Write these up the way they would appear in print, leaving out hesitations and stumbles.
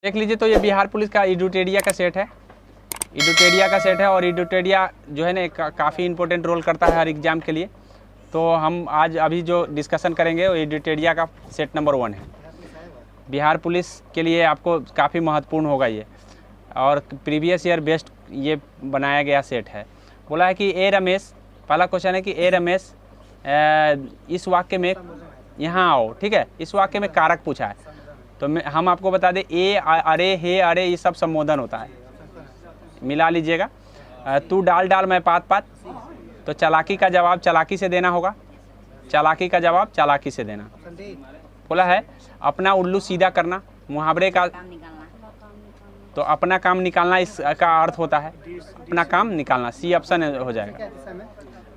देख लीजिए, तो ये बिहार पुलिस का एडुटेरिया का सेट है। एडुटेरिया का सेट है और एडुटेरिया जो है ना काफ़ी इंपॉर्टेंट रोल करता है हर एग्ज़ाम के लिए। तो हम आज अभी जो डिस्कशन करेंगे वो एडुटेरिया का सेट नंबर 1 है। बिहार पुलिस के लिए आपको काफ़ी महत्वपूर्ण होगा ये, और प्रीवियस ईयर बेस्ड ये बनाया गया सेट है। बोला है कि ए रमेश, पहला क्वेश्चन है कि ए रमेश इस वाक्य में यहाँ आओ, ठीक है। इस वाक्य में कारक पूछा है, तो हम आपको बता दें ए, अरे, हे, अरे ये सब संबोधन होता है, मिला लीजिएगा। तू डाल डाल मैं पात पात, तो चालाकी का जवाब चालाकी से देना होगा, चालाकी का जवाब चालाकी से देना। बोला है अपना उल्लू सीधा करना, मुहावरे का, तो अपना काम निकालना इसका अर्थ होता है अपना काम निकालना, सी ऑप्शन हो जाएगा।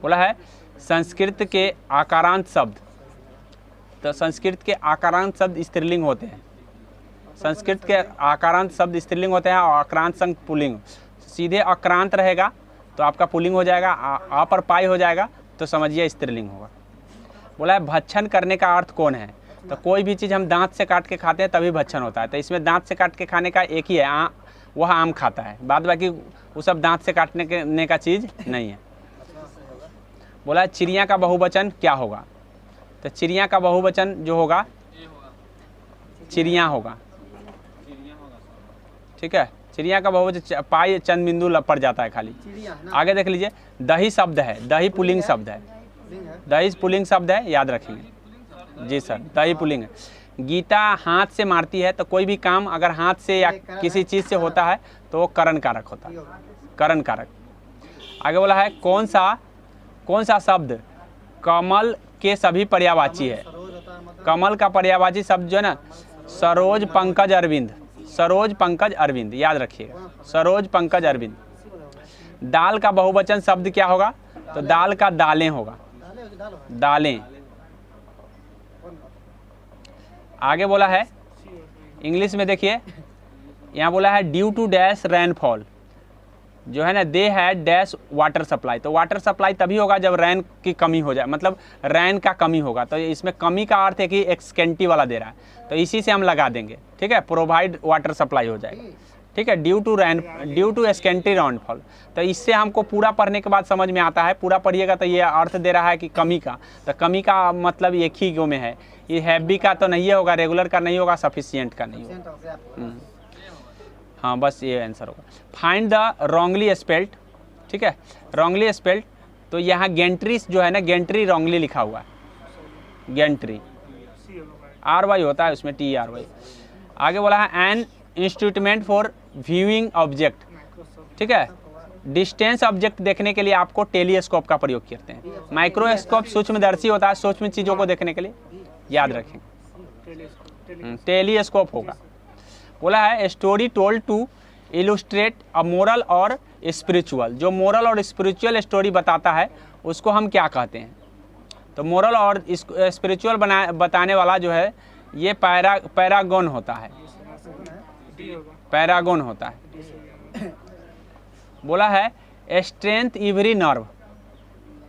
बोला है संस्कृत के आकारांत शब्द, तो संस्कृत के आकारांत शब्द स्त्रीलिंग होते हैं, संस्कृत के आकारांत शब्द स्त्रीलिंग होते हैं और आक्रांत संग पुल्लिंग। सीधे आक्रांत रहेगा तो आपका पुल्लिंग हो जाएगा, आ पर पाई हो जाएगा तो समझिए स्त्रीलिंग होगा। बोला है भक्षण करने का अर्थ कौन है, तो कोई भी चीज़ हम दांत से काट के खाते हैं तभी भक्षण होता है, तो इसमें दांत से काट के खाने का एक ही है, वह आम खाता है, बाद बाकी वो सब दांत से काटने का चीज़ नहीं है। बोला है चिड़िया का बहुवचन क्या होगा, तो चिड़िया का बहुवचन जो होगा चिड़िया होगा, ठीक है। चिड़िया का बहुवचन पाई चंद बिंदु पड़ जाता है खाली। आगे देख लीजिए, दही शब्द है, दही पुल्लिंग शब्द है, दही पुल्लिंग शब्द है, याद रखेंगे जी सर, दही पुल्लिंग है। गीता हाथ से मारती है, तो कोई भी काम अगर हाथ से या किसी चीज़ से होता है तो वो करण कारक होता है, करण कारक। आगे बोला है कौन सा शब्द कमल के सभी पर्यायवाची है, कमल का पर्यायवाची शब्द जो है ना सरोज पंकज अरविंद, सरोज पंकज अरविंद, याद रखिएगा, सरोज पंकज अरविंद। दाल का बहुवचन शब्द क्या होगा, तो दाल का दालें होगा, दालें। आगे बोला है इंग्लिश में, देखिए यहाँ बोला है ड्यू टू डैश रेनफॉल, जो है ना दे है डैश वाटर सप्लाई, तो वाटर सप्लाई तभी होगा जब रैन की कमी हो जाए, मतलब रैन का कमी होगा, तो इसमें कमी का अर्थ है कि एक स्केंटी वाला दे रहा है, तो इसी से हम लगा देंगे, ठीक है, प्रोवाइड वाटर सप्लाई हो जाएगा, ठीक है, ड्यू टू स्केंटी रेनफॉल। तो इससे हमको पूरा पढ़ने के बाद समझ में आता है, पूरा पढ़िएगा तो ये अर्थ दे रहा है कि कमी का, तो कमी का मतलब एक ही गो में है, ये हैवी का तो नहीं होगा, रेगुलर का नहीं होगा, सफिशिएंट का नहीं होगा। हाँ बस ये आंसर होगा। फाइंड द रॉन्गली स्पेल्ड, ठीक है, रॉन्गली स्पेल्ड, तो यहाँ गेंट्री जो है ना, गेंट्री रॉन्गली लिखा हुआ है, गेंट्री RY होता है उसमें, TRY। आगे बोला है an instrument for viewing object, ठीक है, डिस्टेंस ऑब्जेक्ट देखने के लिए आपको टेलीस्कोप का प्रयोग करते हैं। माइक्रोस्कोप सूक्ष्मदर्शी होता है सूक्ष्म चीज़ों को देखने के लिए, याद रखें, टेलीस्कोप होगा। बोला है story told to illustrate a moral और स्पिरिचुअल, जो मोरल और स्पिरिचुअल स्टोरी बताता है उसको हम क्या कहते हैं, तो मोरल और स्पिरिचुअल बताने वाला जो है ये पैरागोन होता है, पैरागोन होता है। बोला है स्ट्रेंथ एवरी नर्व,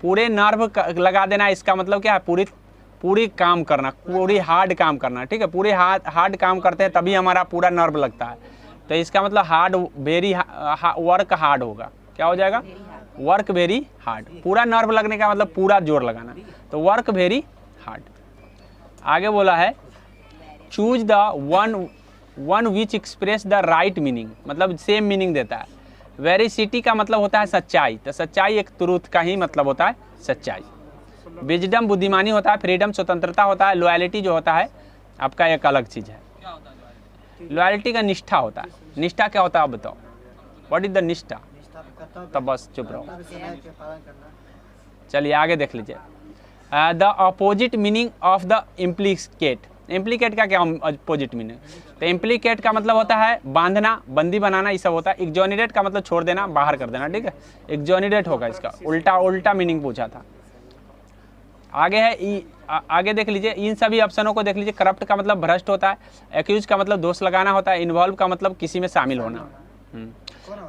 पूरे नर्व लगा देना, इसका मतलब क्या है, पूरी काम करना, पूरी हार्ड काम करना, ठीक है, पूरे हार्ड काम करते हैं तभी हमारा पूरा नर्व लगता है, तो इसका मतलब हार्ड वेरी वर्क हार्ड होगा, क्या हो जाएगा, वर्क वेरी हार्ड। पूरा नर्व लगने का मतलब पूरा जोर लगाना, तो वर्क वेरी हार्ड। आगे बोला है choose the one which express the right meaning, मतलब सेम मीनिंग देता है। वेरिसिटी का मतलब होता है सच्चाई, तो सच्चाई एक ट्रूथ का ही मतलब होता है सच्चाई। विजडम बुद्धिमानी होता है, फ्रीडम स्वतंत्रता होता है, लॉयल्टी जो होता है आपका एक अलग चीज़ है, लॉयल्टी का निष्ठा होता है। निष्ठा क्या होता है आप बताओ, व्हाट इज द निष्ठा, तब बस चुप रहो। चलिए आगे देख लीजिए, the opposite meaning of the implicate, implicate का क्या अपोजिट मीनिंग, तो इम्प्लीकेट का मतलब होता है बांधना, बंदी बनाना, ये सब होता है। एक्जोनिडेट का मतलब छोड़ देना, बाहर कर देना, ठीक है, एक्जोनिडेट होगा इसका, उल्टा मीनिंग पूछा था। आगे है आगे देख लीजिए, इन सभी ऑप्शनों को देख लीजिए। करप्ट का मतलब भ्रष्ट होता है, एक्यूज का मतलब दोष लगाना होता है, इन्वॉल्व का मतलब किसी में शामिल होना।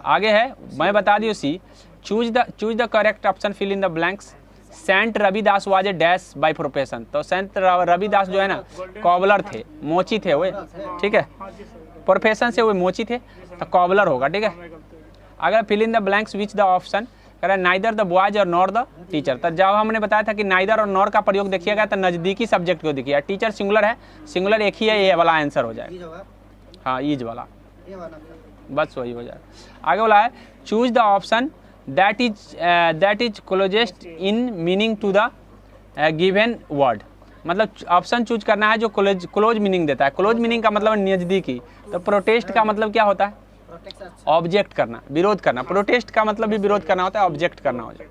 आगे है मैं बता दी सी, choose the correct option, fill in the blanks. Saint Ravidas was a dash by profession, तो सेंट रविदास जो है ना कॉबलर थे, मोची थे वो, ठीक है, प्रोफेशन से वो मोची थे तो कॉबलर होगा, ठीक है। अगर fill in the blanks which the option कह रहा है नाइदर द बॉयज और नॉर द टीचर। तो जब हमने बताया था कि नाइदर और नॉर का प्रयोग देखिएगा तो नज़दीकी सब्जेक्ट को देखिएगा, टीचर सिंगुलर है, सिंगुलर एक ही है, ये वाला आंसर हो जाएगा, हाँ ईज वाला, बस वही हो जाएगा। आगे बोला है choose the option that is closest in meaning to the given word. मतलब ऑप्शन चूज करना है जो क्लोज मीनिंग देता है। क्लोज मीनिंग का मतलब नज़दीकी, तो प्रोटेस्ट का मतलब क्या होता है? ऑब्जेक्ट करना, विरोध करना। प्रोटेस्ट का मतलब भी विरोध करना होता है, ऑब्जेक्ट करना हो जाए।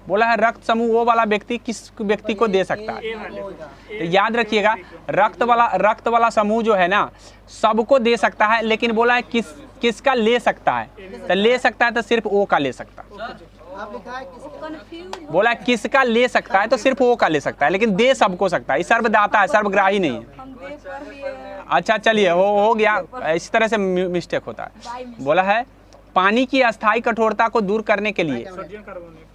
बोला है रक्त समूह वो वाला व्यक्ति किस व्यक्ति को दे सकता है? तो याद रखिएगा रक्त वाला समूह जो है ना सबको दे सकता है, लेकिन बोला है किसका ले सकता है? तो ले सकता है तो सिर्फ ओ का ले सकता है। बोला किसका ले सकता है तो सिर्फ वो का ले सकता है, लेकिन दे सबको सकता है। सर्वदाता है, सर्वग्राही नहीं है। अच्छा चलिए हो गया, इस तरह से मिस्टेक होता है। बोला है पानी की अस्थायी कठोरता को दूर करने के लिए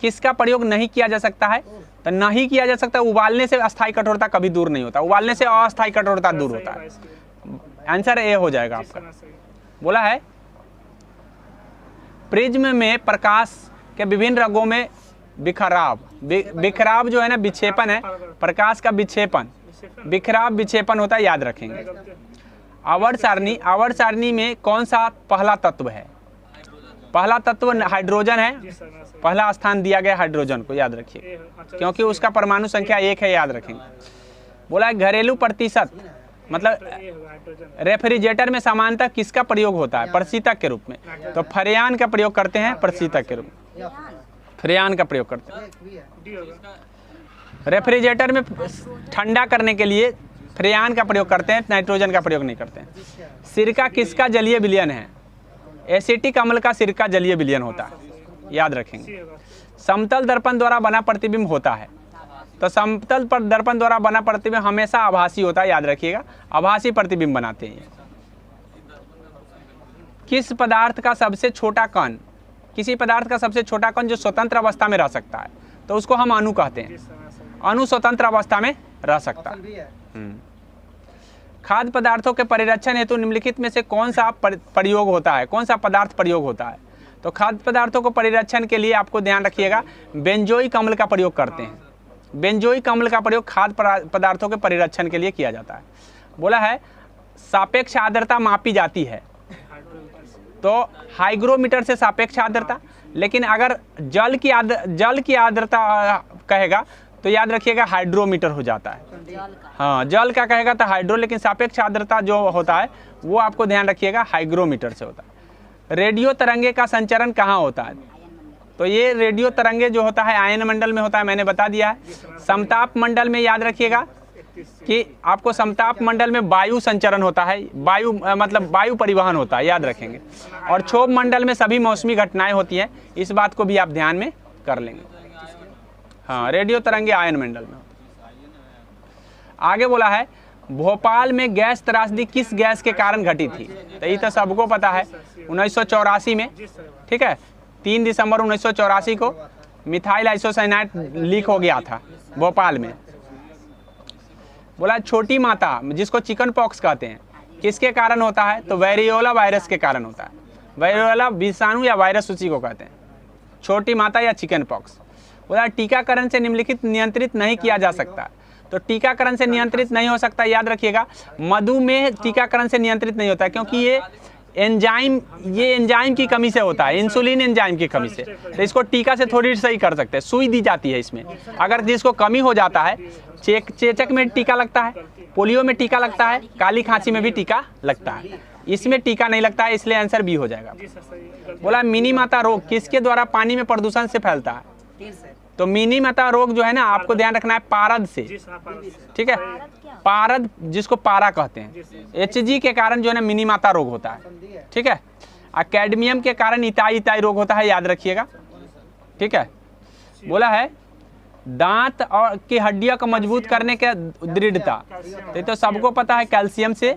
किसका प्रयोग नहीं किया जा सकता है? तो नहीं किया जा सकता। उबालने से अस्थायी कठोरता कभी दूर नहीं होता, उबालने से अस्थायी कठोरता दूर होता है। आंसर ए हो जाएगा आपका। बोला है प्रिज्म में प्रकाश के विभिन्न रंगों में बिखराव जो है ना विक्षेपन है, प्रकाश का विक्षेपन, बिखराव विक्षेपन होता है, याद रखेंगे। आवर्त सारणी में कौन सा पहला तत्व है? पहला तत्व हाइड्रोजन है, पहला स्थान दिया गया हाइड्रोजन को, याद रखिए, क्योंकि उसका परमाणु संख्या 1 है, याद रखेंगे। बोला है घरेलू प्रतिशत मतलब रेफ्रिजरेटर में सामान्यतः किसका प्रयोग होता है? प्रशीतक के रूप में। तो फ्रेयान का प्रयोग करते हैं, प्रशीतक के रूप में फ्रेयान का प्रयोग करते हैं। रेफ्रिजरेटर में ठंडा करने के लिए फ्रेयान का प्रयोग करते हैं, नाइट्रोजन का प्रयोग नहीं करते हैं। सिरका किसका जलीय विलयन है? एसिटिक अम्ल का सिरका जलीय विलयन होता है, याद रखेंगे। समतल दर्पण द्वारा बना प्रतिबिंब होता है, तो समतल पर दर्पण द्वारा बना प्रतिबिंब हमेशा आभासी होता है, याद रखिएगा, आभासी प्रतिबिंब बनाते हैं। किस पदार्थ का सबसे छोटा कण, किसी पदार्थ का सबसे छोटा कण जो स्वतंत्र अवस्था में रह सकता है तो उसको हम अणु कहते हैं। अणु स्वतंत्र अवस्था में रह सकता है। खाद्य पदार्थों के परिरक्षण हेतु निम्नलिखित में से कौन सा प्रयोग होता है? कौन सा पदार्थ प्रयोग होता है? तो खाद्य पदार्थों को परिरक्षण के लिए आपको ध्यान रखिएगा बेंजोइक अम्ल का प्रयोग करते हैं। बेंजोइक अम्ल का प्रयोग खाद्य पदार्थों के परिरक्षण के लिए किया जाता है। बोला है सापेक्ष आर्द्रता मापी जाती है, तो हाइग्रोमीटर से सापेक्ष आर्द्रता, लेकिन अगर जल की आर्द्रता कहेगा तो याद रखिएगा हाइड्रोमीटर हो जाता है। हाँ, जल का कहेगा तो हाइड्रो, लेकिन सापेक्ष आर्द्रता जो होता है वो आपको ध्यान रखिएगा हाइग्रोमीटर से होता है। रेडियो तरंगे का संचरण कहाँ होता है? तो ये रेडियो तरंगे जो होता है आयन मंडल में होता है, मैंने बता दिया है। समताप मंडल में याद रखिएगा कि आपको समताप मंडल में वायु संचरण होता है, वायु मतलब वायु परिवहन होता है, याद रखेंगे। और क्षोभ मंडल में सभी मौसमी घटनाएं होती हैं, इस बात को भी आप ध्यान में कर लेंगे। हाँ, रेडियो तरंगे आयन मंडल में। आगे बोला है भोपाल में गैस त्रासदी किस गैस के कारण घटी थी? तो ये तो सबको पता है, 1984 में, ठीक है, 3 दिसंबर 1984 को मिथाइल आइसोसाइनाइड लीक हो गया था भोपाल में। बोला छोटी माता जिसको चिकन पॉक्स कहते हैं किसके कारण होता है? तो वेरियोला वायरस के कारण होता है। वेरियोला विषाणु या वायरस उसी को कहते हैं, छोटी माता या चिकन पॉक्स। बोला टीकाकरण से निम्नलिखित नियंत्रित नहीं किया जा सकता, तो टीकाकरण से नियंत्रित नहीं हो सकता, याद रखिएगा। मधुमेह टीकाकरण से नियंत्रित नहीं होता क्योंकि ये एंजाइम की कमी से होता है, इंसुलिन एंजाइम की कमी से। तो इसको टीका से थोड़ी सही कर सकते हैं, सुई दी जाती है इसमें। अगर जिसको कमी हो जाता है, चेचक में टीका लगता है, पोलियो में टीका लगता है, काली खांसी में भी टीका लगता है, इसमें टीका नहीं लगता है, इसलिए आंसर बी हो जाएगा। बोला मिनी माता रोग किसके द्वारा पानी में प्रदूषण से फैलता है? तो मिनी माता रोग जो है ना आपको ध्यान रखना है पारद से, ठीक है, पारद जिसको पारा कहते हैं, HG के कारण जो है ना मिनी माता रोग होता है, ठीक है। कैडमियम के कारण इताई रोग होता है, याद रखिएगा, ठीक है। बोला है दांत और की हड्डियों को मजबूत करने के दृढ़ता, तो सबको पता है कैल्शियम से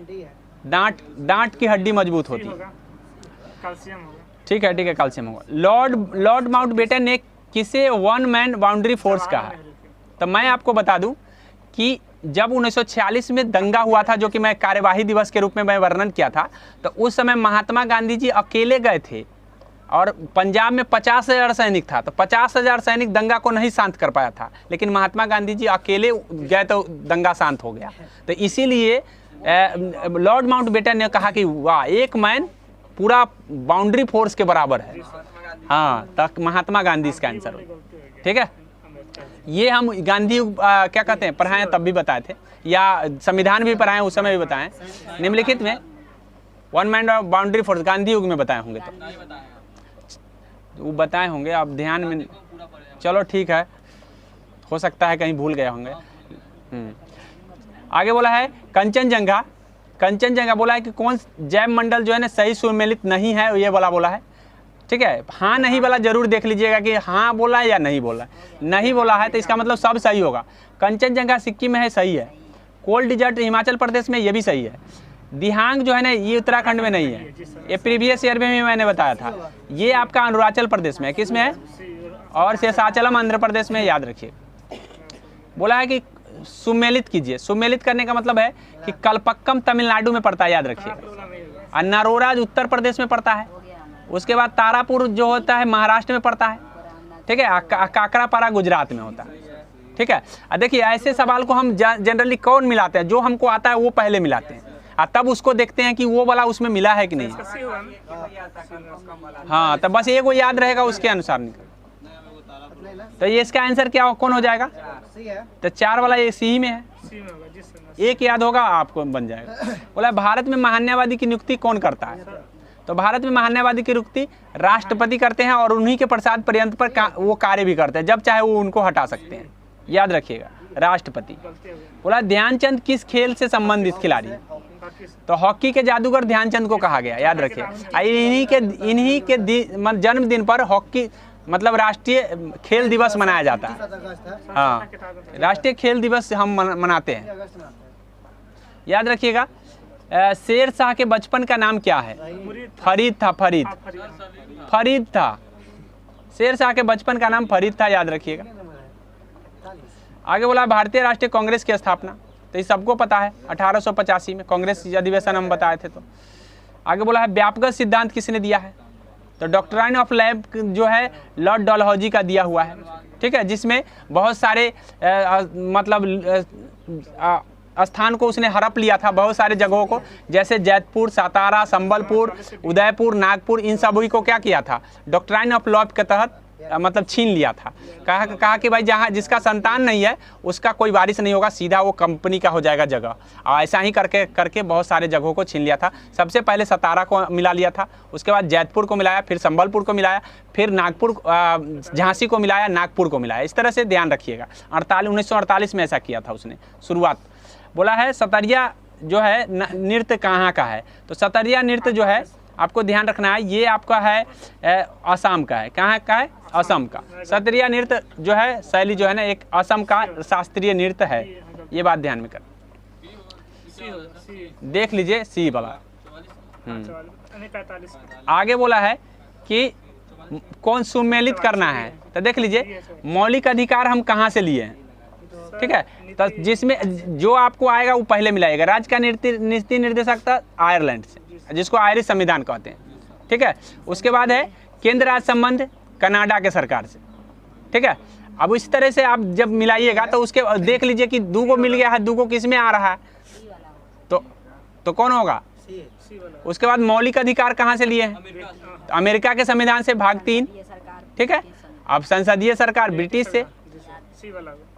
दांत की हड्डी मजबूत होती है, ठीक है, ठीक है, कैल्शियम होगा। लॉर्ड माउंटबेटन ने किसे वन मैन बाउंड्री फोर्स कहा है? तो मैं आपको बता दूं कि जब 1946 में दंगा हुआ था, जो कि मैं कार्यवाही दिवस के रूप में मैं वर्णन किया था, तो उस समय महात्मा गांधी जी अकेले गए थे और पंजाब में 50,000 सैनिक था, तो 50,000 सैनिक दंगा को नहीं शांत कर पाया था, लेकिन महात्मा गांधी जी अकेले गए तो दंगा शांत हो गया। तो इसीलिए लॉर्ड माउंटबेटन ने कहा कि वाह, एक मैन पूरा बाउंड्री फोर्स के बराबर है। हाँ, तक महात्मा गांधी इसका आंसर हो। ठीक है, ये हम गांधी क्या कहते हैं पढ़ाए तब भी बताए थे, या संविधान भी पढ़ाए उस समय भी बताएं, निम्नलिखित में one man of boundary force Gandhi युग में बताए होंगे, तो वो बताए होंगे, आप ध्यान में, चलो ठीक है, हो सकता है कहीं भूल गए होंगे। आगे बोला है कंचनजंगा। कंचनजंगा बोला है कि कौन जैव मंडल जो है ना सही सुमेलित नहीं है, ये बोला है। ठीक है, हाँ नहीं वाला जरूर देख लीजिएगा कि हाँ बोला है या नहीं बोला है। नहीं बोला है तो इसका मतलब सब सही होगा। कंचनजंगा सिक्किम में है, सही है। कोल्ड डिजर्ट हिमाचल प्रदेश में, ये भी सही है। दिहांग जो है ना ये उत्तराखंड में नहीं है, ये प्रीवियस ईयर में भी मैंने बताया था। ये आपका अरुणाचल प्रदेश में है, किस में है, और शेषाचलम आंध्र प्रदेश में, याद रखिए। बोला है कि सुमेलित कीजिए। सुमेलित करने का मतलब है कि कलपक्कम तमिलनाडु में पड़ता है, याद रखिएगा। नरोराज उत्तर प्रदेश में पड़ता है। उसके बाद तारापुर जो होता है महाराष्ट्र में पड़ता है। ठीक है, काकरापारा गुजरात में होता है। ठीक है, देखिए ऐसे सवाल को हम जनरली कौन मिलाते हैं, जो हमको आता है वो पहले मिलाते हैं, तब उसको देखते हैं कि वो वाला उसमें मिला है कि नहीं। हाँ, तब बस एक वो याद रहेगा, उसके अनुसार निकल। तो ये इसका आंसर क्या कौन हो जाएगा, तो 4 वाला ये सी में है, एक याद होगा आपको बन जाएगा। बोला भारत में महान्यायवादी की नियुक्ति कौन करता है, तो भारत में महान्यायवादी की नियुक्ति राष्ट्रपति करते हैं, और उन्हीं के प्रसाद पर्यंत पर वो कार्य भी करते हैं, जब चाहे वो उनको हटा सकते हैं, याद रखिएगा, राष्ट्रपति। बोला ध्यानचंद किस खेल से संबंधित खिलाड़ी, तो हॉकी के जादूगर ध्यानचंद को कहा गया, याद रखिए। इन्हीं के जन्मदिन पर हॉकी मतलब राष्ट्रीय खेल दिवस मनाया जाता है। हाँ, राष्ट्रीय खेल दिवस हम मनाते हैं, याद रखिएगा। शेर शाह के बचपन का नाम क्या है, फरीद था। फरीद था, शेर शाह के बचपन का नाम फरीद था, याद रखिएगा। आगे बोला भारतीय राष्ट्रीय कांग्रेस की स्थापना, तो ये सबको पता है 1885 में कांग्रेस अधिवेशन हम बताए थे। तो आगे बोला है व्यापक सिद्धांत किसने दिया है, तो डॉक्ट्राइन ऑफ लैब जो है लॉर्ड डलहौजी का दिया हुआ है। ठीक है, जिसमें बहुत सारे स्थान को उसने हड़प लिया था, बहुत सारे जगहों को, जैसे जैतपुर, सातारा, संबलपुर, उदयपुर, नागपुर, इन सभी को क्या किया था, डॉक्ट्राइन ऑफ लॉ के तहत मतलब छीन लिया था। कहा कि भाई जहाँ जिसका संतान नहीं है उसका कोई वारिस नहीं होगा, सीधा वो कंपनी का हो जाएगा जगह। और ऐसा ही करके बहुत सारे जगहों को छीन लिया था। सबसे पहले सतारा को मिला लिया था, उसके बाद जैतपुर को मिलाया, फिर संबलपुर को मिलाया, फिर नागपुर झांसी को मिलाया, नागपुर को मिलाया। इस तरह से ध्यान रखिएगा। 1948 में ऐसा किया था उसने शुरुआत। बोला है सतरिया जो है नृत्य कहाँ का है, तो सतरिया नृत्य जो है आपको ध्यान रखना है, ये आपका है असम का है। कहाँ का है, असम का। सतरिया नृत्य जो है शैली जो है ना एक असम का शास्त्रीय नृत्य है, ये बात ध्यान में कर देख लीजिए, सी वाला। आगे बोला है कि कौन सुमेलित करना है, तो देख लीजिए मौलिक अधिकार हम कहाँ से लिए हैं। ठीक है, तो जिसमें जो आपको आएगा वो पहले मिलाएगा। राज्य का नीति निर्देशकता आयरलैंड से, जिसको आयरिश संविधान कहते हैं। ठीक है, उसके बाद है केंद्र राज्य संबंध कनाडा के सरकार से। ठीक है, अब इस तरह से आप जब मिलाइएगा तो उसके देख लीजिए कि 2 को मिल गया है, 2 को किस में आ रहा है, तो कौन होगा। उसके बाद मौलिक अधिकार कहाँ से लिए हैं, तो अमेरिका के संविधान से भाग 3। ठीक है, अब संसदीय सरकार ब्रिटिश से,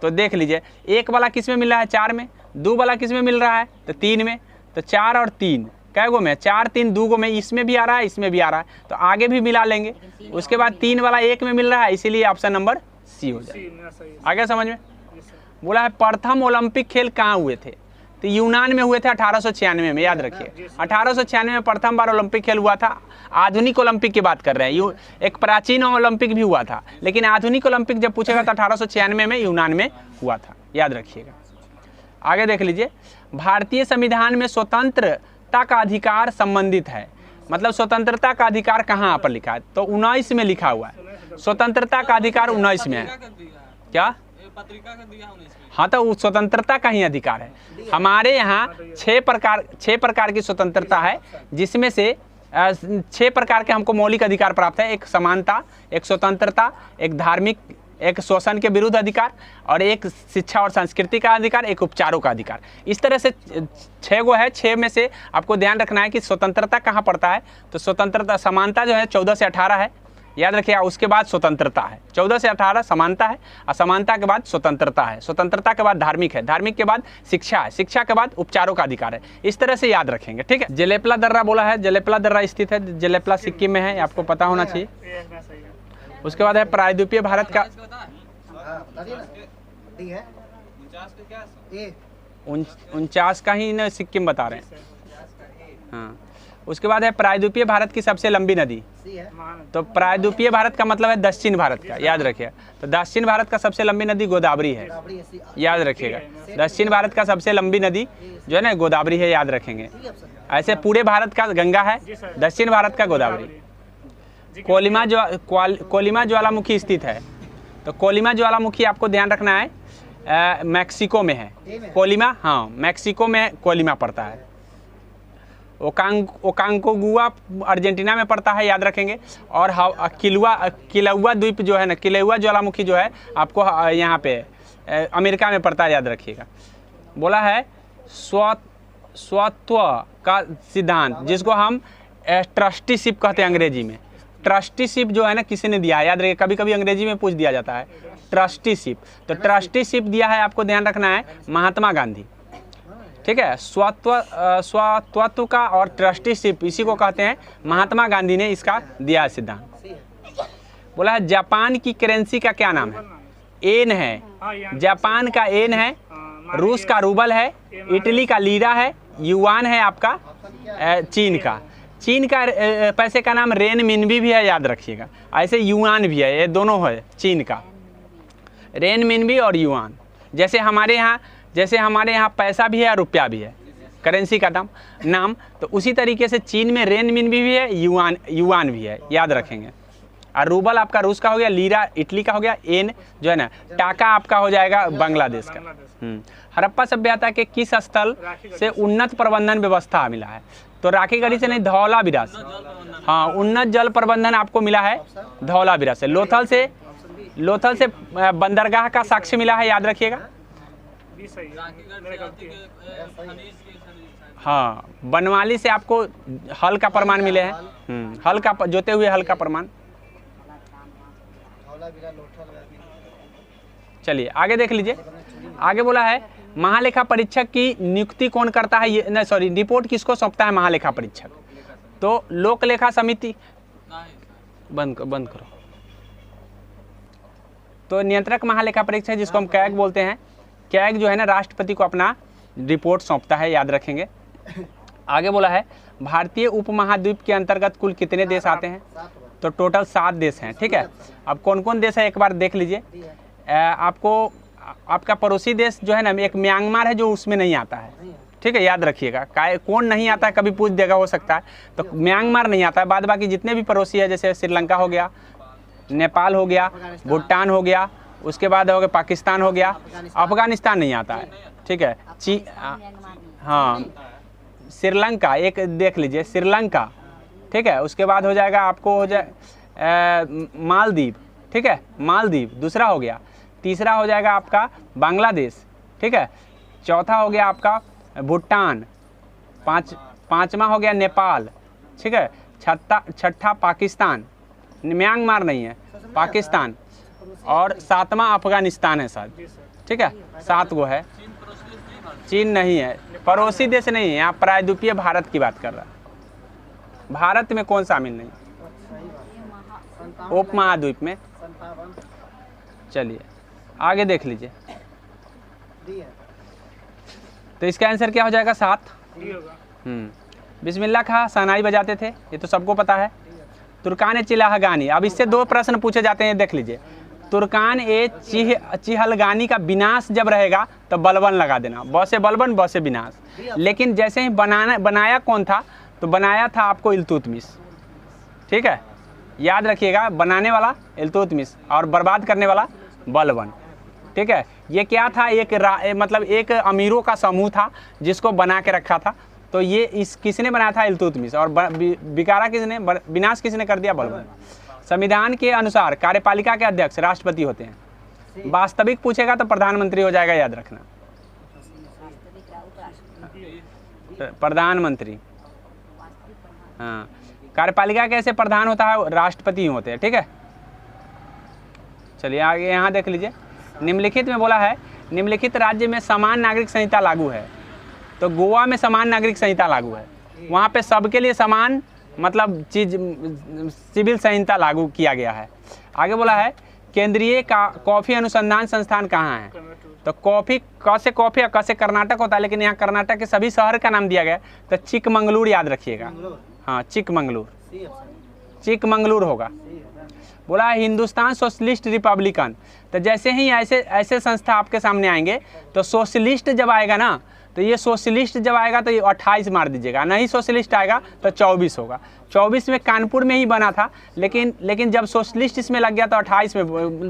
तो देख लीजिए 1 वाला किस में मिल रहा है, 4 में। 2 वाला किस में मिल रहा है, तो 3 में। तो 4 और 3 कै गो में, 4 3 2 गो में, इसमें भी आ रहा है, इसमें भी आ रहा है, तो आगे भी मिला लेंगे। उसके बाद 3 वाला 1 में मिल रहा है, इसीलिए ऑप्शन नंबर सी हो जाए। आगे समझ में। बोला है प्रथम ओलंपिक खेल कहाँ हुए थे, तो यूनान में हुए थे 1896 में, याद रखिए। 1896 में प्रथम बार ओलंपिक खेल हुआ था। आधुनिक ओलंपिक की बात कर रहे हैं, एक प्राचीन ओलंपिक भी हुआ था, लेकिन आधुनिक ओलंपिक जब पूछेगा तो 1896 में यूनान में हुआ था, याद रखिएगा। आगे देख लीजिए भारतीय संविधान में स्वतंत्रता का अधिकार संबंधित है, मतलब स्वतंत्रता का अधिकार कहाँ पर लिखा है, तो 19 में लिखा हुआ है। स्वतंत्रता का अधिकार 19 में है। क्या पत्रिका का दिया हमने इसमें। हाँ, तो वो स्वतंत्रता का ही अधिकार है। हमारे यहाँ 6 प्रकार की स्वतंत्रता है, जिसमें से 6 प्रकार के हमको मौलिक अधिकार प्राप्त है। एक समानता, एक स्वतंत्रता, एक धार्मिक, एक शोषण के विरुद्ध अधिकार, और एक शिक्षा और संस्कृति का अधिकार, एक उपचारों का अधिकार। इस तरह से 6 गो है। 6 में से आपको ध्यान रखना है कि स्वतंत्रता कहाँ पड़ता है। तो स्वतंत्रता, समानता जो है 14 से 18 है, याद रखिएगा। उसके बाद स्वतंत्रता है, 14 से 18 समानता है, असमानता के बाद स्वतंत्रता है, स्वतंत्रता के बाद धार्मिक है, धार्मिक के बाद शिक्षा है, शिक्षा के बाद उपचारों का अधिकार है। इस तरह से याद रखेंगे, ठीक है। जलेपला दर्रा बोला है, जलेपला दर्रा स्थित है, जलेपला सिक्किम में है, आपको पता होना चाहिए। उसके बाद है प्रायद्वीपीय भारत का 49 का ही न सिक्किम बता रहे हैं। हाँ, उसके बाद है प्रायद्वीपीय भारत की सबसे लंबी नदी। तो प्रायद्वीपीय भारत का मतलब है दक्षिण भारत का, याद रखिएगा। तो दक्षिण भारत का सबसे लंबी नदी गोदावरी है, याद रखिएगा। दक्षिण भारत का सबसे लंबी नदी जो है ना गोदावरी है, याद रखेंगे। ऐसे पूरे भारत का गंगा है, दक्षिण भारत का गोदावरी। कोलिमा ज्वालामुखी स्थित है। तो कोलिमा ज्वालामुखी आपको ध्यान रखना है, मैक्सिको में है कोलिमा। हाँ, मैक्सिको में कोलिमा पड़ता है। ओकांगोगुआ अर्जेंटीना में पड़ता है, याद रखेंगे। और किलौआ द्वीप जो है ना, किलौआ ज्वालामुखी जो है आपको यहाँ पे अमेरिका में पड़ता है, याद रखिएगा। बोला है स्वत्व का सिद्धांत, जिसको हम ट्रस्टीशिप कहते हैं अंग्रेजी में। ट्रस्टीशिप जो है ना किसी ने दिया है, याद रखिए। कभी कभी अंग्रेजी में पूछ दिया जाता है ट्रस्टीशिप। तो ट्रस्टीशिप दिया है, आपको ध्यान रखना है, महात्मा गांधी, ठीक है। स्वत्व का और ट्रस्टीशिप इसी को कहते हैं, महात्मा गांधी ने इसका दिया है सिद्धांत। बोला है जापान की करेंसी का क्या नाम है? येन है, जापान का येन है, रूस का रूबल है, इटली का लीरा है, युआन है आपका चीन का पैसे का नाम रेन मिनबी भी है, याद रखिएगा। ऐसे युआन भी है, ये दोनों है चीन का, रेन मिनबी और युआन। जैसे हमारे यहाँ पैसा भी है और रुपया भी है, करेंसी का नाम। तो उसी तरीके से चीन में रेन मिनबी भी है, युआन भी है, याद रखेंगे। और रूबल आपका रूस का हो गया, लीरा इटली का हो गया, येन जो है ना टाका आपका हो जाएगा बांग्लादेश का। हड़प्पा सभ्यता के किस स्थल से उन्नत प्रबंधन व्यवस्था मिला है? तो राखीगढ़ी से नहीं, धौलावीरा से। हाँ, उन्नत जल प्रबंधन आपको मिला है धौलावीरा से। लोथल से बंदरगाह का साक्ष्य मिला है, याद रखिएगा। हाँ, बनवाली से आपको हल का प्रमाण मिले हैं, हल का जोते हुए हल का प्रमाण। चलिए आगे देख लीजिए। आगे बोला है महालेखा परीक्षक की नियुक्ति कौन करता है? ये नहीं, सॉरी, रिपोर्ट किसको सौंपता है महालेखा परीक्षक? तो लोक लेखा समिति। बंद करो। तो नियंत्रक महालेखा परीक्षक, जिसको हम कैग बोलते हैं, कैग जो है ना राष्ट्रपति को अपना रिपोर्ट सौंपता है, याद रखेंगे। आगे बोला है भारतीय उपमहाद्वीप के अंतर्गत कुल कितने देश आते हैं? तो टोटल 7 देश हैं, ठीक है। अब कौन कौन देश है एक बार देख लीजिए। आपका पड़ोसी देश जो है ना, एक म्यांमार है जो उसमें नहीं आता है, ठीक है, याद रखिएगा। कौन नहीं आता है कभी पूछ देगा, हो सकता है। तो म्यांमार नहीं आता है, बाद बाकी जितने भी पड़ोसी है, जैसे श्रीलंका हो गया, नेपाल हो गया, भूटान हो गया, उसके बाद हो गया पाकिस्तान हो गया, अफगानिस्तान नहीं आता है, ठीक है। हाँ, श्रीलंका एक देख लीजिए, श्रीलंका, ठीक है। उसके बाद हो जाएगा आपको हो जाए मालदीव, ठीक है, मालदीव दूसरा हो गया। तीसरा हो जाएगा आपका बांग्लादेश, ठीक है। चौथा हो गया आपका भूटान, पाँचवा हो गया नेपाल, ठीक है। छठा पाकिस्तान, म्यांमार नहीं है, पाकिस्तान, और 7वां अफगानिस्तान है शायद, ठीक है। 7 गो है। चीन नहीं है, पड़ोसी देश नहीं है, यहाँ प्रायद्वीपीय भारत की बात कर रहा है। भारत में कौन शामिल नहीं? उपमहाद्वीप में। चलिए आगे देख लीजिए। तो इसका आंसर क्या हो जाएगा? 7। बिस्मिल्लाह खां शहनाई बजाते थे, ये तो सबको पता है। तुर्कान चिल्लाहगानी, अब इससे 2 प्रश्न पूछे जाते हैं, देख लीजिए। तुर्कान चिहलगानी का विनाश जब रहेगा तो बलबन लगा देना, ब से बलबन, ब से विनाश। लेकिन जैसे ही बनाया कौन था? तो बनाया था आपको इल्तुतमिश, ठीक है, याद रखिएगा। बनाने वाला इल्तुतमिश और बर्बाद करने वाला बलबन। ठीक है। ये क्या था, मतलब एक अमीरों का समूह था जिसको बना के रखा था। तो ये किसने बनाया था, इल्तुतमिश। और बिकारा किसने, विनाश किसने कर दिया, बलबन। संविधान के अनुसार कार्यपालिका के अध्यक्ष राष्ट्रपति होते हैं। वास्तविक पूछेगा तो प्रधानमंत्री हो जाएगा, याद रखना, प्रधानमंत्री। हाँ, कार्यपालिका कैसे प्रधान होता है, राष्ट्रपति होते हैं, ठीक है। चलिए आगे यहाँ देख लीजिए। निम्नलिखित में बोला है, निम्नलिखित राज्य में समान नागरिक संहिता लागू है। तो गोवा में समान नागरिक संहिता लागू है, वहाँ पे सबके लिए समान मतलब सिविल संहिता लागू किया गया है। आगे बोला है, केंद्रीय कॉफ़ी अनुसंधान संस्थान कहाँ है। तो कॉफ़ी कैसे, कॉफ़ी कैसे कर्नाटक होता है, लेकिन यहाँ कर्नाटक के सभी शहर का नाम दिया गया। तो चिकमंगलूर याद रखिएगा, हाँ चिकमंगलूर, चिकमंगलूर होगा। बोला है हिंदुस्तान सोशलिस्ट रिपब्लिकन। तो जैसे ही ऐसे संस्था आपके सामने आएंगे, तो सोशलिस्ट जब आएगा ना, तो ये सोशलिस्ट जब आएगा तो ये 28 मार दीजिएगा, नहीं सोशलिस्ट आएगा तो 24 होगा। 24 में कानपुर में ही बना था, लेकिन जब सोशलिस्ट इसमें लग गया तो 28 में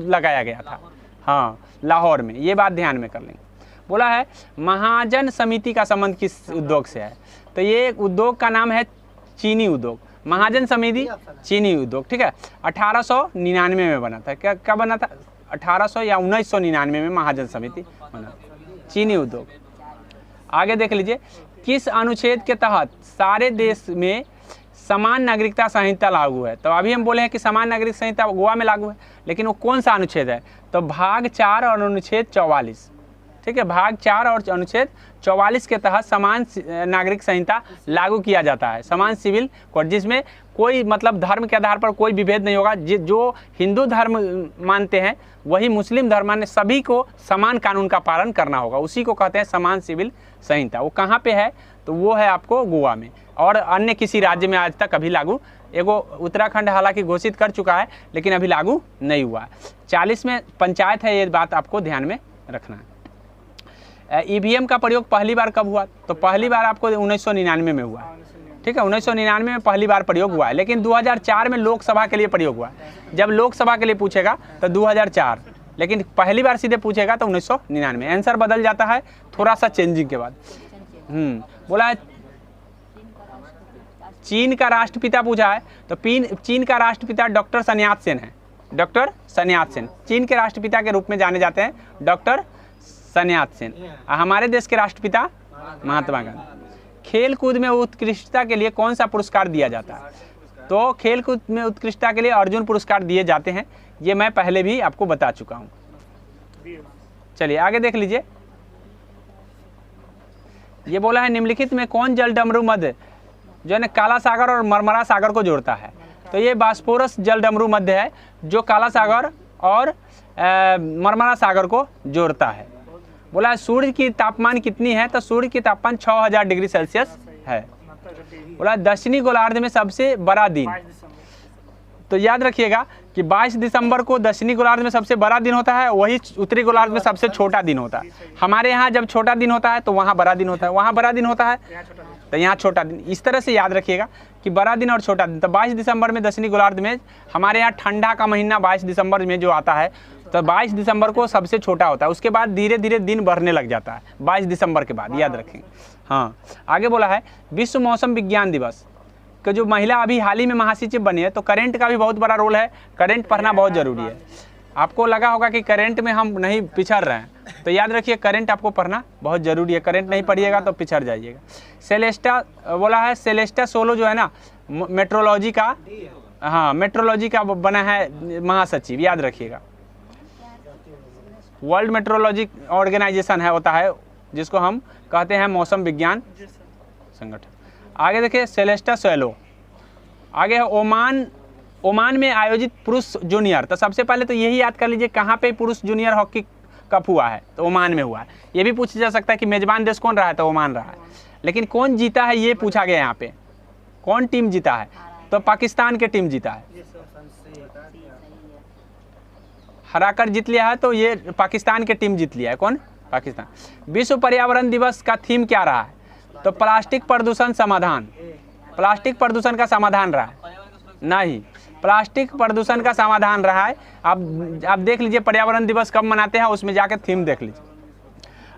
लगाया गया था, हाँ लाहौर में। ये बात ध्यान में कर लेंगे। बोला है महाजन समिति का संबंध किस उद्योग से है। तो ये उद्योग का नाम है चीनी उद्योग। महाजन समिति चीनी उद्योग, ठीक है। 1899 में बना था। क्या बना था, 1800 या 1999 में महाजन समिति बना, चीनी उद्योग। आगे देख लीजिए, किस अनुच्छेद के तहत सारे देश में समान नागरिकता संहिता लागू है। तो अभी हम बोले हैं कि समान नागरिक संहिता गोवा में लागू है, लेकिन वो कौन सा अनुच्छेद है। तो भाग 4 और अनुच्छेद 44, ठीक है। भाग 4 और अनुच्छेद 44 के तहत समान नागरिक संहिता लागू किया जाता है, समान सिविल कोड, जिसमें कोई मतलब धर्म के आधार पर कोई विभेद नहीं होगा। जो हिंदू धर्म मानते हैं वही मुस्लिम धर्म मानने, सभी को समान कानून का पालन करना होगा, उसी को कहते हैं समान सिविल संहिता। वो कहाँ पे है, तो वो है आपको गोवा में, और अन्य किसी राज्य में आज तक अभी लागू, एगो उत्तराखंड हालांकि घोषित कर चुका है लेकिन अभी लागू नहीं हुआ। 40 में पंचायत है, ये बात आपको ध्यान में रखना है। ईवीएम का प्रयोग पहली बार कब हुआ, तो पहली बार आपको 1999 में हुआ, ठीक है। 1999 में पहली बार प्रयोग हुआ है, लेकिन 2004 में लोकसभा के लिए प्रयोग हुआ। जब लोकसभा के लिए पूछेगा तो 2004, लेकिन पहली बार सीधे पूछेगा तो 1999। आंसर बदल जाता है थोड़ा सा चेंजिंग के बाद। बोला है चीन का राष्ट्रपिता पूछा है, तो चीन का राष्ट्रपिता डॉक्टर sun यat-sen है। डॉक्टर sun यat-sen चीन के राष्ट्रपिता के रूप में जाने जाते हैं, डॉक्टर sun यat-sen। हमारे देश के राष्ट्रपिता महात्मा गांधी। खेल कूद में उत्कृष्टता के लिए कौन सा पुरस्कार दिया जाता है। तो खेल कूद में उत्कृष्टता के लिए अर्जुन पुरस्कार दिए जाते हैं, ये मैं पहले भी आपको बता चुका हूँ। चलिए आगे देख लीजिए। ये बोला है निम्नलिखित में कौन जल डमरू मध्य जो है ना काला सागर और मरमरा सागर को जोड़ता है। तो ये बास्पोरस जल डमरू मध्य है जो काला सागर और मरमरा सागर को जोड़ता है। बोला सूर्य की तापमान कितनी है, तो सूर्य की तापमान 6000 डिग्री सेल्सियस है। बोला दक्षिणी गोलार्ध में सबसे बड़ा दिन, तो याद रखिएगा कि 22 दिसंबर को दक्षिणी गोलार्ध में सबसे बड़ा दिन होता है, वही उत्तरी गोलार्ध में सबसे छोटा दिन होता है। हमारे यहाँ जब छोटा दिन होता है तो वहाँ बड़ा दिन होता है, वहाँ बड़ा दिन होता है तो यहाँ छोटा दिन। इस तरह से याद रखिएगा कि बड़ा दिन और छोटा दिन। तो 22 दिसंबर में दक्षिणी गोलार्ध में, हमारे यहाँ ठंडा का महीना 22 दिसंबर में जो आता है, तो 22 दिसंबर को सबसे छोटा होता है। उसके बाद धीरे धीरे दिन बढ़ने लग जाता है 22 दिसंबर के बाद, याद रखेंगे। हाँ, आगे बोला है विश्व मौसम विज्ञान दिवस कि जो महिला अभी हाल ही में महासचिव बनी है, तो करंट का भी बहुत बड़ा रोल है। करंट पढ़ना बहुत ज़रूरी है। आपको लगा होगा कि करंट में हम नहीं पिछड़ रहे हैं, तो याद रखिए करंट आपको पढ़ना बहुत ज़रूरी है। करंट नहीं पढ़िएगा तो पिछड़ जाइएगा। सेलेस्टा बोला है, सेलेस्टा सोलो जो है ना मेट्रोलॉजी का, हाँ मेट्रोलॉजी का बना है महासचिव, याद रखिएगा। वर्ल्ड मेट्रोलॉजी ऑर्गेनाइजेशन है, होता है जिसको हम कहते हैं मौसम विज्ञान संगठन। आगे देखिए सेलेस्टा सोलो। आगे है ओमान में आयोजित पुरुष जूनियर। तो सबसे पहले तो यही याद कर लीजिए कहाँ पे पुरुष जूनियर हॉकी कप हुआ है, तो ओमान में हुआ है। ये भी पूछा जा सकता है कि मेजबान देश कौन रहा है, तो ओमान रहा है। लेकिन कौन जीता है ये पूछा गया यहाँ पे, कौन टीम जीता है, तो पाकिस्तान की टीम जीता है, हराकर जीत लिया है। तो ये पाकिस्तान की टीम जीत लिया है, कौन, पाकिस्तान। विश्व पर्यावरण दिवस का थीम क्या रहा है, तो प्लास्टिक प्रदूषण समाधान। प्लास्टिक प्रदूषण का समाधान रहा है नहीं, प्लास्टिक प्रदूषण का समाधान रहा है। आप देख लीजिए पर्यावरण दिवस कब मनाते हैं, उसमें जाकर थीम देख लीजिए।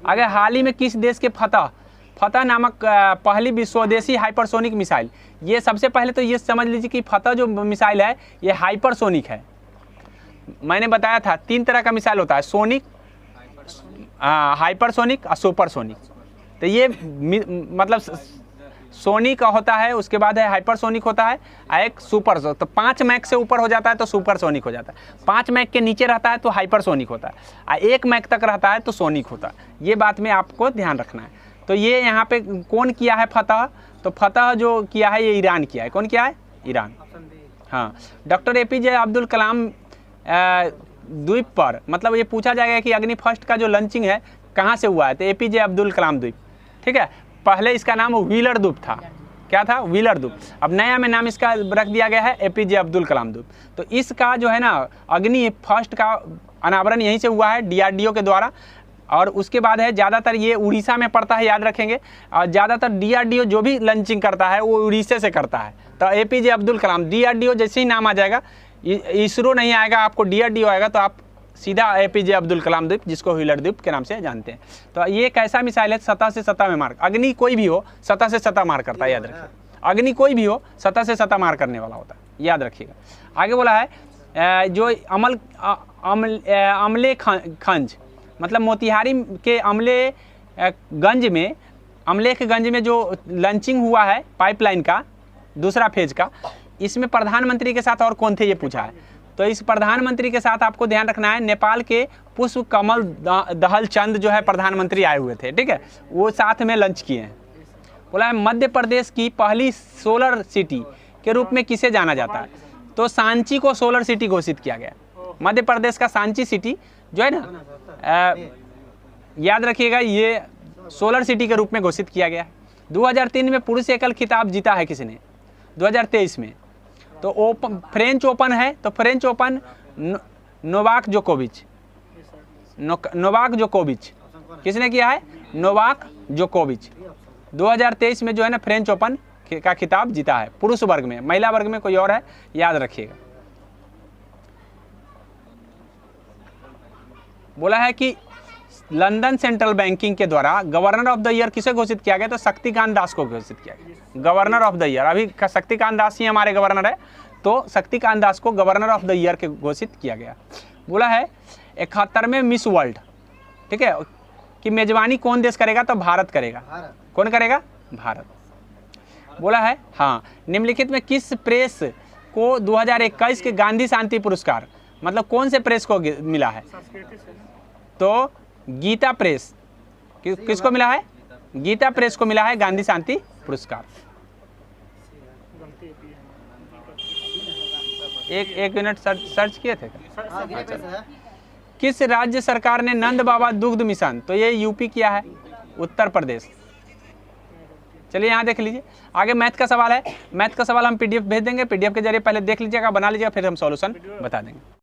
आगे, हाल ही में किस देश के फतह नामक पहली विश्वदेशी हाइपरसोनिक मिसाइल, ये सबसे पहले तो ये समझ लीजिए कि फतह जो मिसाइल है ये हाइपरसोनिक है। मैंने बताया था 3 तरह का मिसाइल होता है, सोनिक, हाइपरसोनिक और सुपरसोनिक। तो ये मतलब सोनिक होता है, उसके बाद है हाइपरसोनिक होता है, एक सुपरसोनिक। तो 5 मैक से ऊपर हो जाता है तो सुपरसोनिक हो जाता है, 5 मैक के नीचे रहता है तो हाइपरसोनिक होता है, और 1 मैक तक रहता है तो सोनिक होता है। ये बात में आपको ध्यान रखना है। तो ये यहाँ पे कौन किया है फतह, तो फतह जो किया है ये ईरान किया है। कौन किया है? ईरान। हाँ, डॉक्टर APJ अब्दुल कलाम द्वीप पर, मतलब ये पूछा जाएगा कि अग्नि फर्स्ट का जो लॉन्चिंग है कहाँ से हुआ है, तो APJ अब्दुल कलाम द्वीप। ठीक है, पहले इसका नाम व्हीलर द्वीप था। क्या था? व्हीलर द्वीप। अब नया में नाम इसका रख दिया गया है APJ अब्दुल कलाम द्वीप। तो इसका जो है ना अग्नि फर्स्ट का अनावरण यहीं से हुआ है DRDO के द्वारा। और उसके बाद है ज़्यादातर ये उड़ीसा में पड़ता है, याद रखेंगे। और ज़्यादातर DRDO जो भी लॉन्चिंग करता है वो उड़ीसा से करता है। तो APJ अब्दुल कलाम, DRDO जैसे ही नाम आ जाएगा, इसरो नहीं आएगा, आपको DRDO आएगा, तो आप सीधा APJ अब्दुल कलाम द्वीप, जिसको व्हीलर द्वीप के नाम से जानते हैं। तो ये एक ऐसा मिसाइल है सतह से सतह में मार, अग्नि कोई भी हो सतह से सतह मार करता है, याद रखिए। अग्नि कोई भी हो सतह से सतह मार करने वाला होता है, याद रखिएगा। आगे बोला है जो अमले खंज, मतलब मोतिहारी के अमलेखगंज में जो लॉन्चिंग हुआ है पाइपलाइन का दूसरा फेज का, इसमें प्रधानमंत्री के साथ और कौन थे ये पूछा है। तो इस प्रधानमंत्री के साथ आपको ध्यान रखना है, नेपाल के पुष्प कमल दहल चंद जो है प्रधानमंत्री आए हुए थे। ठीक है, वो साथ में लॉन्च किए हैं। बोला है मध्य प्रदेश की पहली सोलर सिटी के रूप में किसे जाना जाता है, तो सांची को सोलर सिटी घोषित किया गया। मध्य प्रदेश का सांची सिटी जो है ना, याद रखिएगा, ये सोलर सिटी के रूप में घोषित किया गया। 2003 में पुरुष एकल खिताब जीता है किसने? 2023 में। तो फ्रेंच ओपन है, तो फ्रेंच ओपन नोवाक जोकोविच किसने किया है? नोवाक जोकोविच 2023 में जो है ना फ्रेंच ओपन का खिताब जीता है पुरुष वर्ग में। महिला वर्ग में कोई और है, याद रखिएगा। बोला है कि लंदन सेंट्रल बैंकिंग के द्वारा गवर्नर ऑफ द ईयर किसे घोषित किया गया, तो शक्तिकांत दास को घोषित किया गया गवर्नर ऑफ द ईयर। अभी शक्तिकांत दास ही हमारे गवर्नर है, तो शक्तिकांत दास को गवर्नर ऑफ द ईयर के घोषित किया गया। बोला है 71वें मिस वर्ल्ड, ठीक है, कि मेजबानी कौन देश करेगा, तो भारत करेगा। कौन करेगा? भारत। बोला है हाँ, निम्नलिखित में किस प्रेस को 2021 के गांधी शांति पुरस्कार, मतलब कौन से प्रेस को मिला है, तो गीता प्रेस। किसको मिला है? गीता प्रेस को मिला है गांधी शांति पुरस्कार। एक मिनट सर्च किए थे क्या? किस राज्य सरकार ने नंद बाबा दुग्ध मिशन, तो ये यूपी किया है, उत्तर प्रदेश। चलिए यहाँ देख लीजिए। आगे मैथ का सवाल है, मैथ का सवाल हम PDF भेज देंगे, PDF के जरिए पहले देख लीजिएगा, बना लीजिएगा, फिर हम सॉल्यूशन बता देंगे।